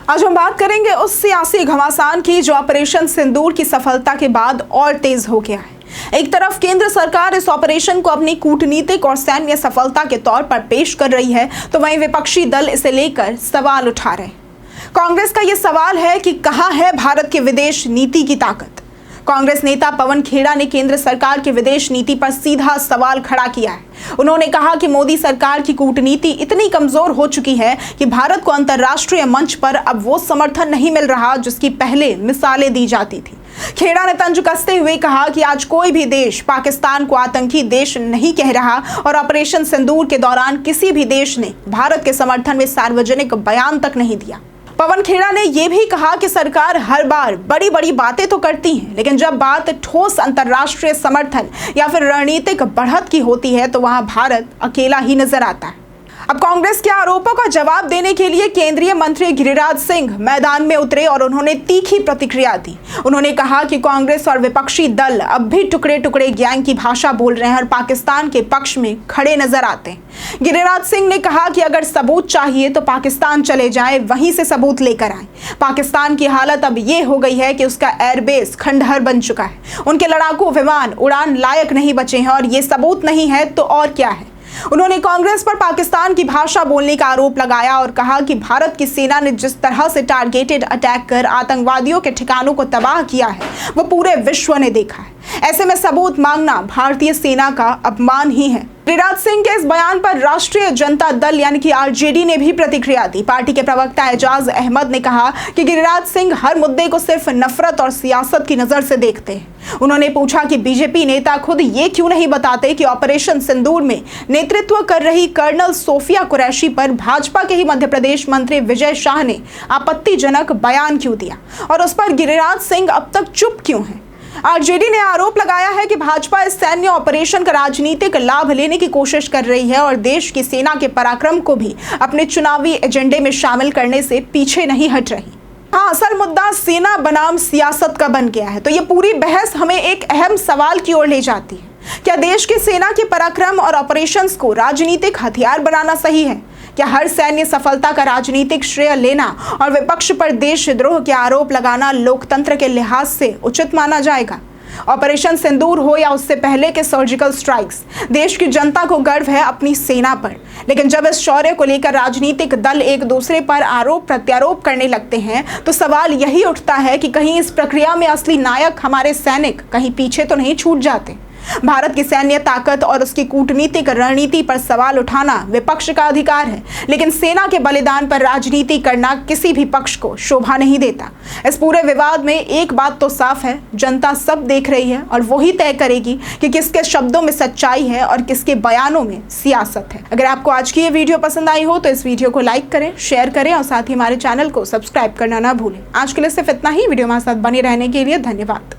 आज हम बात करेंगे उस सियासी घमासान की जो ऑपरेशन सिंदूर की सफलता के बाद और तेज हो गया है। एक तरफ केंद्र सरकार इस ऑपरेशन को अपनी कूटनीतिक और सैन्य सफलता के तौर पर पेश कर रही है, तो वहीं विपक्षी दल इसे लेकर सवाल उठा रहे हैं। कांग्रेस का यह सवाल है कि कहां है भारत की विदेश नीति की ताकत। कांग्रेस नेता पवन खेड़ा ने केंद्र सरकार की विदेश नीति पर सीधा सवाल खड़ा किया है। उन्होंने कहा कि मोदी सरकार की कूटनीति इतनी कमजोर हो चुकी है कि भारत को अंतर्राष्ट्रीय मंच पर अब वो समर्थन नहीं मिल रहा जिसकी पहले मिसालें दी जाती थी। खेड़ा ने तंज कसते हुए कहा कि आज कोई भी देश पाकिस्तान को आतंकी देश नहीं कह रहा और ऑपरेशन सिंदूर के दौरान किसी भी देश ने भारत के समर्थन में सार्वजनिक बयान तक नहीं दिया। पवन खेड़ा ने यह भी कहा कि सरकार हर बार बड़ी बड़ी बातें तो करती है, लेकिन जब बात ठोस अंतर्राष्ट्रीय समर्थन या फिर रणनीतिक बढ़त की होती है तो वहां भारत अकेला ही नजर आता है। अब कांग्रेस के आरोपों का जवाब देने के लिए केंद्रीय मंत्री गिरिराज सिंह मैदान में उतरे और उन्होंने तीखी प्रतिक्रिया दी। उन्होंने कहा कि कांग्रेस और विपक्षी दल अब भी टुकड़े टुकड़े गैंग की भाषा बोल रहे हैं और पाकिस्तान के पक्ष में खड़े नजर आते हैं। गिरिराज सिंह ने कहा कि अगर सबूत चाहिए तो पाकिस्तान चले जाएं, वहीं से सबूत लेकर आएं। पाकिस्तान की हालत अब ये हो गई है कि उसका एयरबेस खंडहर बन चुका है, उनके लड़ाकू विमान उड़ान लायक नहीं बचे हैं और ये सबूत नहीं है तो और क्या है। उन्होंने कांग्रेस पर पाकिस्तान की भाषा बोलने का आरोप लगाया और कहा कि भारत की सेना ने जिस तरह से टारगेटेड अटैक कर आतंकवादियों के ठिकानों को तबाह किया है वो पूरे विश्व ने देखा है। ऐसे में सबूत मांगना भारतीय सेना का अपमान ही है। गिरिराज सिंह के इस बयान पर राष्ट्रीय जनता दल यानी कि आरजेडी ने भी प्रतिक्रिया दी। पार्टी के प्रवक्ता एजाज अहमद ने कहा कि गिरिराज सिंह हर मुद्दे को सिर्फ नफरत और सियासत की नजर से देखते हैं। उन्होंने पूछा कि बीजेपी नेता खुद ये क्यों नहीं बताते कि ऑपरेशन सिंदूर में नेतृत्व कर रही कर्नल सोफिया कुरैशी पर भाजपा के ही मध्य प्रदेश मंत्री विजय शाह ने आपत्तिजनक बयान क्यों दिया और उस पर गिरिराज सिंह अब तक चुप क्यों है। आरजेडी ने आरोप लगाया है कि भाजपा इस सैन्य ऑपरेशन का राजनीतिक लाभ लेने की कोशिश कर रही है और देश की सेना के पराक्रम को भी अपने चुनावी एजेंडे में शामिल करने से पीछे नहीं हट रही। हाँ, असल मुद्दा सेना बनाम सियासत का बन गया है। तो ये पूरी बहस हमें एक अहम सवाल की ओर ले जाती है। क्या देश की सेना के पराक्रम और ऑपरेशंस को राजनीतिक हथियार बनाना सही है? क्या हर सैन्य सफलता का राजनीतिक श्रेय लेना और विपक्ष पर देशद्रोह के आरोप लगाना लोकतंत्र के लिहाज से उचित माना जाएगा? ऑपरेशन सिंदूर हो या उससे पहले के सर्जिकल स्ट्राइक्स, देश की जनता को गर्व है अपनी सेना पर, लेकिन जब इस शौर्य को लेकर राजनीतिक दल एक दूसरे पर आरोप प्रत्यारोप करने लगते हैं तो सवाल यही उठता है कि कहीं इस प्रक्रिया में असली नायक हमारे सैनिक कहीं पीछे तो नहीं छूट जाते। भारत की सैन्य ताकत और उसकी कूटनीतिक रणनीति पर सवाल उठाना विपक्ष का अधिकार है, लेकिन सेना के बलिदान पर राजनीति करना किसी भी पक्ष को शोभा नहीं देता। इस पूरे विवाद में एक बात तो साफ है, जनता सब देख रही है और वही तय करेगी कि किसके शब्दों में सच्चाई है और किसके बयानों में सियासत है। अगर आपको आज की ये वीडियो पसंद आई हो तो इस वीडियो को लाइक करें, शेयर करें और साथ ही हमारे चैनल को सब्सक्राइब करना ना भूलें। आज के लिए सिर्फ इतना ही। वीडियो हमारे साथ बने रहने के लिए धन्यवाद।